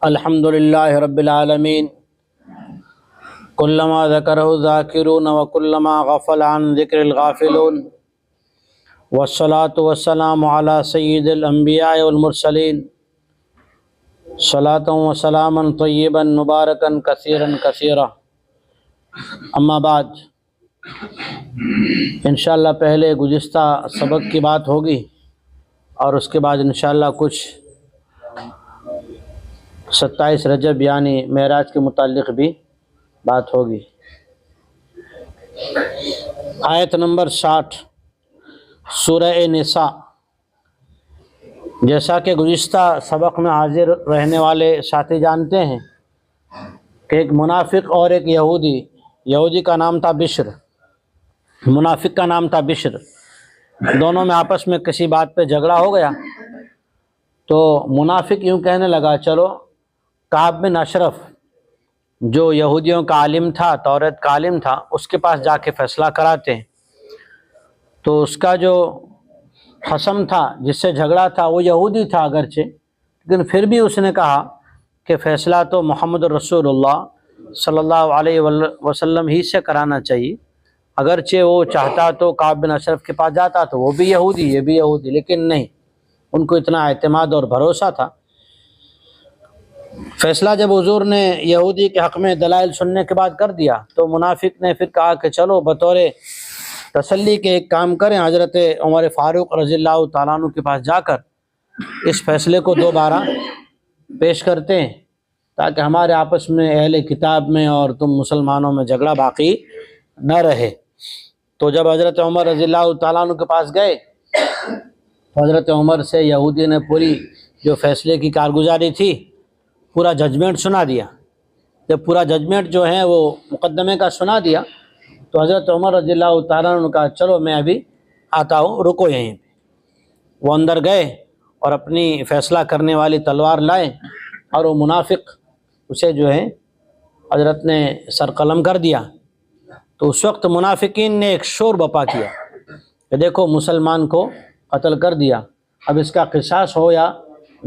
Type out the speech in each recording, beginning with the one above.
الحمد للہ رب العالمین کلما ذکرہ الذاکرون وکلما غفل عن ذکر الغافلون والصلاة والسلام علی سید الانبیاء والمرسلین صلاۃ و سلاما طیبا مبارکا کثیرا کثیرا اما بعد۔ انشاءاللہ پہلے گزشتہ سبق کی بات ہوگی اور اس کے بعد انشاءاللہ کچھ 27 رجب یعنی معراج کے متعلق بھی بات ہوگی۔ آیت نمبر 60 سورہ نساء۔ جیسا کہ گزشتہ سبق میں حاضر رہنے والے ساتھی جانتے ہیں کہ ایک منافق اور ایک یہودی کا نام تھا بشر، منافق کا نام تھا بشر، دونوں میں آپس میں کسی بات پہ جھگڑا ہو گیا تو منافق یوں کہنے لگا چلو کعب بن اشرف جو یہودیوں کا عالم تھا، توریت کا عالم تھا، اس کے پاس جا کے فیصلہ کراتے ہیں۔ تو اس کا جو خصم تھا، جس سے جھگڑا تھا، وہ یہودی تھا اگرچہ، لیکن پھر بھی اس نے کہا کہ فیصلہ تو محمد رسول اللہ صلی اللہ علیہ وسلم ہی سے کرانا چاہیے۔ اگرچہ وہ چاہتا تو کعب بن اشرف کے پاس جاتا تو وہ بھی یہودی یہ بھی یہودی، لیکن نہیں، ان کو اتنا اعتماد اور بھروسہ تھا۔ فیصلہ جب حضور نے یہودی کے حق میں دلائل سننے کے بعد کر دیا تو منافق نے پھر کہا کہ چلو بطور تسلی کے ایک کام کریں، حضرت عمر فاروق رضی اللہ تعالیٰ عنہ کے پاس جا کر اس فیصلے کو دوبارہ پیش کرتے ہیں تاکہ ہمارے آپس میں اہل کتاب میں اور تم مسلمانوں میں جھگڑا باقی نہ رہے۔ تو جب حضرت عمر رضی اللہ تعالیٰ عنہ کے پاس گئے تو حضرت عمر سے یہودی نے پوری جو فیصلے کی کارگزاری تھی پورا ججمنٹ سنا دیا۔ جب پورا ججمنٹ جو ہے وہ مقدمے کا سنا دیا تو حضرت عمر رضی اللہ تعالیٰ عنہ نے کہا چلو میں ابھی آتا ہوں، رکو یہیں پہ۔ وہ اندر گئے اور اپنی فیصلہ کرنے والی تلوار لائے اور وہ منافق اسے جو ہے حضرت نے سر قلم کر دیا۔ تو اس وقت منافقین نے ایک شور بپا کیا کہ دیکھو مسلمان کو قتل کر دیا، اب اس کا قصاص ہو یا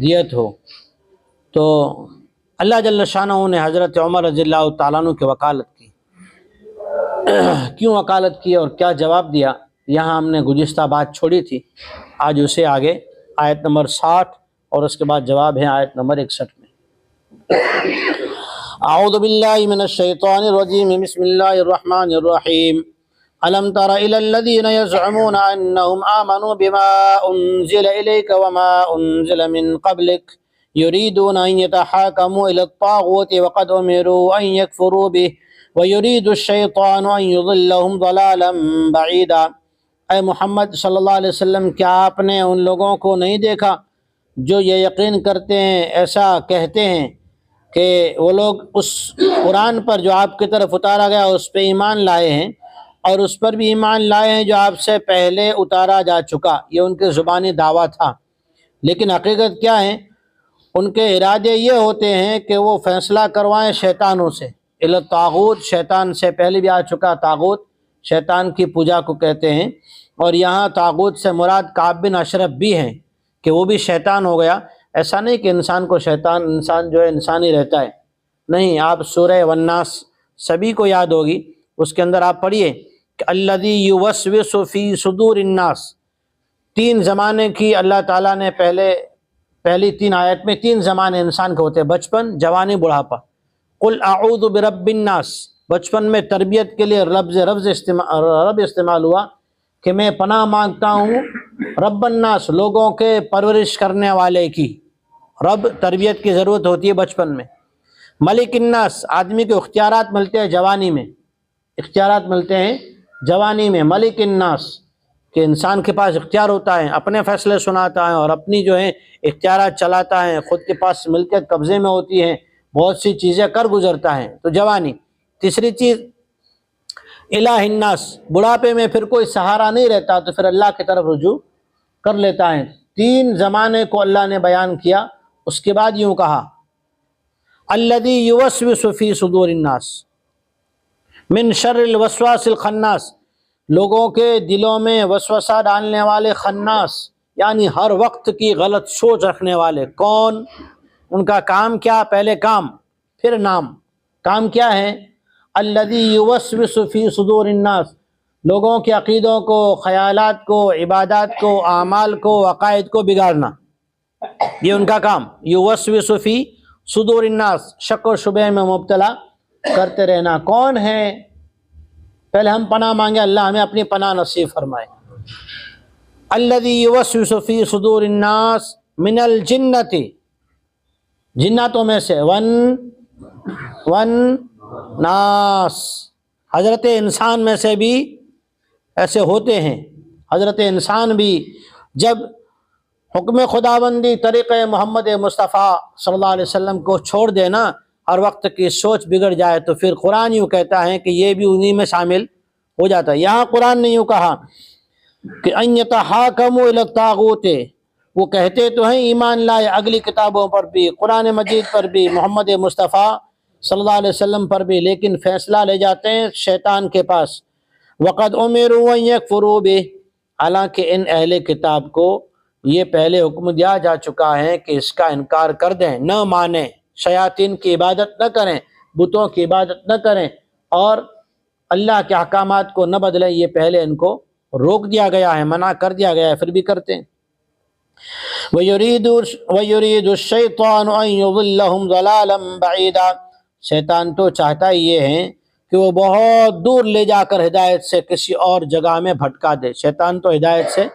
دیت ہو۔ تو اللہ جل شانہ نے حضرت عمر رضی اللہ تعالیٰ عنہ کی وکالت کی۔ کیوں وکالت کی اور کیا جواب دیا، یہاں ہم نے گزشتہ بات چھوڑی تھی، آج اسے آگے آیت نمبر 60 اور اس کے بعد جواب ہے آیت نمبر 61 میں۔ اعوذ باللہ من الشیطان الرجیم، بسم اللہ الرحمن الرحیم۔ الم تر الی الذین یزعمون انہم آمنوا بما انزل الیک وما انزل من قبلک یریدون ان یتحاکموا الی الطاغوت وقد امروا ان یکفروا به ویرید الشیطان ان یضلهم ضلالا بعیدا۔ اے محمد صلی اللہ علیہ وسلم، کیا آپ نے ان لوگوں کو نہیں دیکھا جو یہ یقین کرتے ہیں، ایسا کہتے ہیں کہ وہ لوگ اس قرآن پر جو آپ کی طرف اتارا گیا اس پہ ایمان لائے ہیں اور اس پر بھی ایمان لائے ہیں جو آپ سے پہلے اتارا جا چکا۔ یہ ان کے زبانی دعویٰ تھا، لیکن حقیقت کیا ہے؟ ان کے ارادے یہ ہوتے ہیں کہ وہ فیصلہ کروائیں شیطانوں سے، الطاغوت، شیطان سے پہلے بھی آ چکا، طاغوت شیطان کی پوجا کو کہتے ہیں، اور یہاں طاغوت سے مراد کعب بن اشرف بھی ہیں کہ وہ بھی شیطان ہو گیا۔ ایسا نہیں کہ انسان کو انسان جو ہے انسان ہی رہتا ہے، نہیں، آپ سورہ والناس سبھی کو یاد ہوگی، اس کے اندر آپ پڑھیے کہ الذی یوسوس فی صدور الناس۔ 3 زمانے کی اللہ تعالیٰ نے پہلی 3 آیت میں 3 زمانے انسان کے ہوتے ہیں، بچپن، جوانی، بڑھاپا۔ قل اعوذ برب الناس، بچپن میں تربیت کے لیے رب استعمال ہوا کہ میں پناہ مانگتا ہوں رب الناس، لوگوں کے پرورش کرنے والے کی۔ رب، تربیت کی ضرورت ہوتی ہے بچپن میں۔ ملک الناس، آدمی کو اختیارات ملتے ہیں جوانی میں، اختیارات ملتے ہیں جوانی میں۔ ملک الناس کہ انسان کے پاس اختیار ہوتا ہے، اپنے فیصلے سناتا ہے اور اپنی جو ہے اختیارات چلاتا ہے، خود کے پاس ملکیت قبضے میں ہوتی ہے، بہت سی چیزیں کر گزرتا ہے، تو جوانی۔ تیسری چیز الہ الناس، بڑھاپے میں پھر کوئی سہارا نہیں رہتا تو پھر اللہ کی طرف رجوع کر لیتا ہے۔ 3 زمانے کو اللہ نے بیان کیا، اس کے بعد یوں کہا الذی یوسوس فی صدور الناس من شر الوسواس الخناس، لوگوں کے دلوں میں وسوسہ ڈالنے والے خناس، یعنی ہر وقت کی غلط سوچ رکھنے والے۔ کون؟ ان کا کام کیا؟ پہلے کام پھر نام. کام کیا ہے؟ الذی یوسوس فی صدور الناس، لوگوں کے عقیدوں کو، خیالات کو، عبادات کو، اعمال کو، عقائد کو بگاڑنا، یہ ان کا کام. یوسوس فی صدور الناس، شک و شبہ میں مبتلا کرتے رہنا. کون ہے؟ پہلے ہم پناہ مانگے، اللہ ہمیں اپنی پناہ نصیب فرمائے. الذی یوسوس فی صدور الناس من الجنۃ، جناتوں میں سے، ناس، حضرت انسان میں سے بھی ایسے ہوتے ہیں. حضرت انسان بھی جب حکم خداوندی طریقہ محمد مصطفیٰ صلی اللہ علیہ وسلم کو چھوڑ دینا، ہر وقت کی سوچ بگڑ جائے، تو پھر قرآن یوں کہتا ہے کہ یہ بھی انہی میں شامل ہو جاتا ہے. یہاں قرآن نے یوں کہا کہ ان یتحاکموا الی الطاغوت، وہ کہتے تو ہیں ایمان لائے اگلی کتابوں پر بھی، قرآن مجید پر بھی، محمد مصطفیٰ صلی اللہ علیہ وسلم پر بھی، لیکن فیصلہ لے جاتے ہیں شیطان کے پاس. وقد امروا ان یکفروا بہ، حالانکہ ان اہل کتاب کو یہ پہلے حکم دیا جا چکا ہے کہ اس کا انکار کر دیں، نہ مانیں، شیاطین کی عبادت نہ کریں، بتوں کی عبادت نہ کریں، اور اللہ کے احکامات کو نہ بدلیں. یہ پہلے ان کو روک دیا گیا ہے، منع کر دیا گیا ہے، پھر بھی کرتے ہیں. وَيُرِيدُ الشَّيْطَانُ أَن يُضِلَّهُمْ ضَلَالًا بَعِيدًا، شیطان تو چاہتا ہی یہ ہے کہ وہ بہت دور لے جا کر ہدایت سے کسی اور جگہ میں بھٹکا دے. شیطان تو ہدایت سے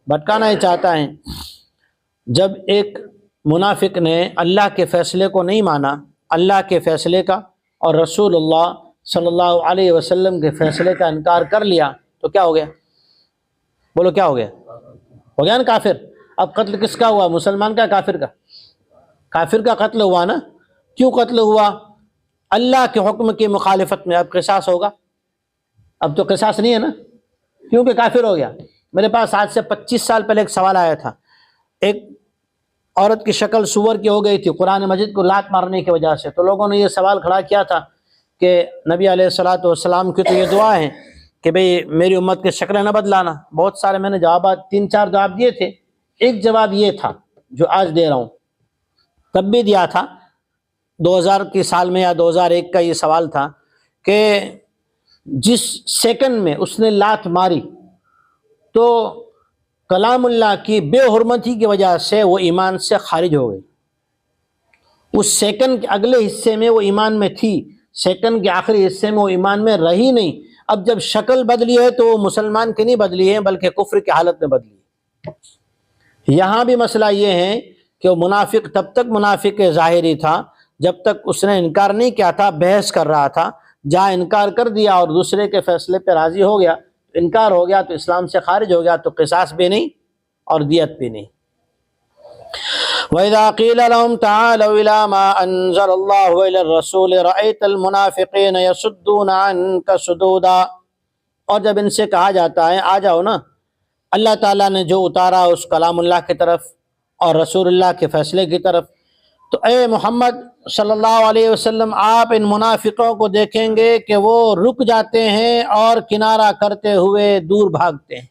بھٹکانا ہی چاہتا ہے. جب ایک منافق نے اللہ کے فیصلے کو نہیں مانا، اللہ کے فیصلے کا اور رسول اللہ صلی اللہ علیہ وسلم کے فیصلے کا انکار کر لیا، تو کیا ہو گیا؟ بولو کیا ہو گیا؟ ہو گیا نا کافر. اب قتل کس کا ہوا؟ مسلمان کا، کافر کا؟ کافر کا قتل ہوا نا. کیوں قتل ہوا؟ اللہ کے حکم کی مخالفت میں. اب قصاص ہوگا؟ اب تو قصاص نہیں ہے نا، کیونکہ کافر ہو گیا. میرے پاس آج سے 25 سال پہلے ایک سوال آیا تھا. ایک عورت کی شکل سور کی ہو گئی تھی قرآن مجید کو لات مارنے کی وجہ سے. تو لوگوں نے یہ سوال کھڑا کیا تھا کہ نبی علیہ الصلوۃ والسلام کی تو یہ دعا ہے کہ بھئی میری امت کی شکلیں نہ بدلانا. بہت سارے میں نے جوابات 3-4 جواب دیے تھے. ایک جواب یہ تھا جو آج دے رہا ہوں، تب بھی دیا تھا 2000 کی سال میں یا 2001 کا یہ سوال تھا کہ جس سیکنڈ میں اس نے لات ماری تو کلام اللہ کی بے حرمتی کی وجہ سے وہ ایمان سے خارج ہو گئی. اس سیکنڈ کے اگلے حصے میں وہ ایمان میں تھی، سیکنڈ کے آخری حصے میں وہ ایمان میں رہی نہیں. اب جب شکل بدلی ہے تو وہ مسلمان کی نہیں بدلی ہے بلکہ کفر کی حالت میں بدلی ہے. یہاں بھی مسئلہ یہ ہے کہ وہ منافق تب تک منافق ظاہری تھا جب تک اس نے انکار نہیں کیا تھا، بحث کر رہا تھا. جہاں انکار کر دیا اور دوسرے کے فیصلے پہ راضی ہو گیا، انکار ہو گیا تو اسلام سے خارج ہو گیا، تو قصاص بھی نہیں اور دیت بھی نہیں. وَإِذَا قِيلَ لَهُمْ تَعَالَوْا إِلَىٰ مَا أَنزَلَ اللَّهُ وَإِلَى الرَّسُولِ رَأَيْتَ الْمُنَافِقِينَ يَصُدُّونَ عَنكَ صُدُودًا، اور جب ان سے کہا جاتا ہے آ جاؤ نا اللہ تعالیٰ نے جو اتارا اس کلام اللہ کی طرف اور رسول اللہ کے فیصلے کی طرف، تو اے محمد صلی اللہ علیہ وسلم آپ ان منافقوں کو دیکھیں گے کہ وہ رک جاتے ہیں اور کنارہ کرتے ہوئے دور بھاگتے ہیں.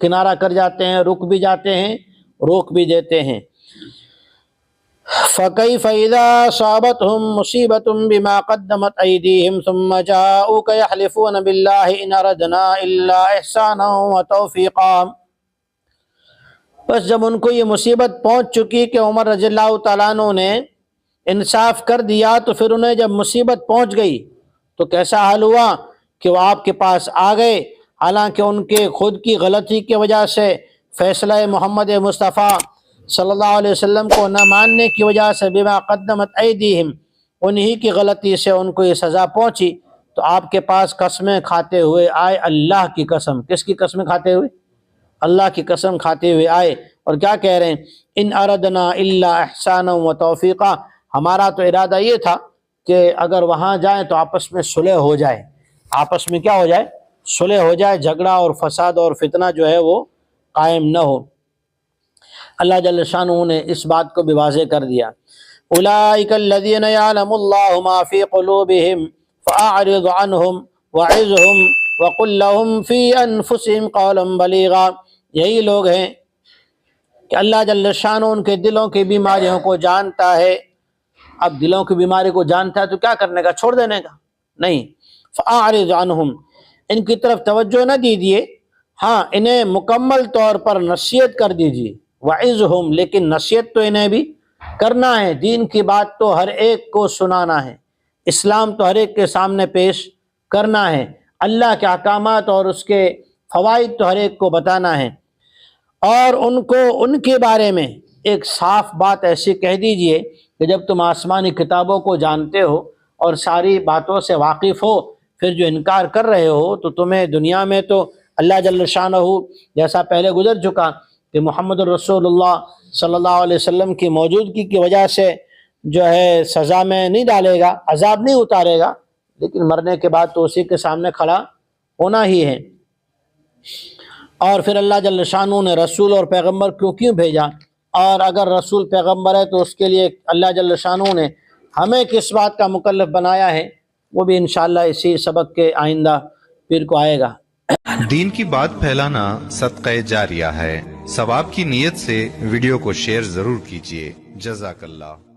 کنارہ کر جاتے ہیں، رک بھی جاتے ہیں، روک بھی دیتے ہیں. فَكَيْفَ إِذَا أَصَابَتْهُم مُّصِيبَةٌ بِمَا قَدَّمَتْ أَيْدِيهِمْ ثُمَّ جَاءُوكَ يَحْلِفُونَ بِاللَّهِ إِنْ أَرَدْنَا إِلَّا إِحْسَانًا وَتَوْفِيقًا. بس جب ان کو یہ مصیبت پہنچ چکی کہ عمر رضی اللہ تعالیٰ عنہ نے انصاف کر دیا، تو پھر انہیں جب مصیبت پہنچ گئی تو کیسا حال ہوا کہ وہ آپ کے پاس آ گئے، حالانکہ ان کے خود کی غلطی کی وجہ سے، فیصلہ محمد مصطفیٰ صلی اللہ علیہ وسلم کو نہ ماننے کی وجہ سے، بما قدمت ایدیہم، انہی کی غلطی سے ان کو یہ سزا پہنچی، تو آپ کے پاس قسمیں کھاتے ہوئے آئے. اللہ کی قسم. کس کی قسمیں کھاتے ہوئے؟ اللہ کی قسم کھاتے ہوئے آئے. اور کیا کہہ رہے ہیں؟ ان اردنا الا احسانا و توفیقا، ہمارا تو ارادہ یہ تھا کہ اگر وہاں جائیں تو آپس میں صلح ہو جائے. آپس میں کیا ہو جائے؟ صلح ہو جائے، جھگڑا اور فساد اور فتنہ جو ہے وہ قائم نہ ہو. اللہ جل شانہ نے اس بات کو بھی واضح کر دیا. اولئک الذین یعلم اللہ ما فی قلوبہم فاعرض عنہم وعظہم وقل لہم فی انفسہم قولا بلیغا. یہی لوگ ہیں کہ اللہ جل شانہ ان کے دلوں کی بیماریوں کو جانتا ہے. اب دلوں کی بیماری کو جانتا ہے تو کیا کرنے کا؟ چھوڑ دینے کا نہیں. فَأَعْرِضْ عَنْهُمْ، ان کی طرف توجہ نہ دیجیے، ہاں انہیں مکمل طور پر نصیحت کر دیجیے. وَعِظْهُمْ، لیکن نصیحت تو انہیں بھی کرنا ہے. دین کی بات تو ہر ایک کو سنانا ہے، اسلام تو ہر ایک کے سامنے پیش کرنا ہے، اللہ کے احکامات اور اس کے فوائد تو ہر ایک کو بتانا ہے. اور ان کو ان کے بارے میں ایک صاف بات ایسی کہہ دیجئے کہ جب تم آسمانی کتابوں کو جانتے ہو اور ساری باتوں سے واقف ہو، پھر جو انکار کر رہے ہو تو تمہیں دنیا میں تو اللہ جل شانہ جیسا پہلے گزر چکا کہ محمد الرسول اللہ صلی اللہ علیہ وسلم کی موجودگی کی وجہ سے جو ہے سزا میں نہیں ڈالے گا، عذاب نہیں اتارے گا، لیکن مرنے کے بعد تو اسی کے سامنے کھڑا ہونا ہی ہے. اور پھر اللہ جل شانہ نے رسول اور پیغمبر کیوں بھیجا؟ اور اگر رسول پیغمبر ہے تو اس کے لیے اللہ جل شانہ نے ہمیں کس بات کا مکلف بنایا ہے، وہ بھی انشاءاللہ اسی سبق کے آئندہ پھر کو آئے گا. دین کی بات پھیلانا صدقہ جاریہ ہے. ثواب کی نیت سے ویڈیو کو شیئر ضرور کیجیے. جزاک اللہ.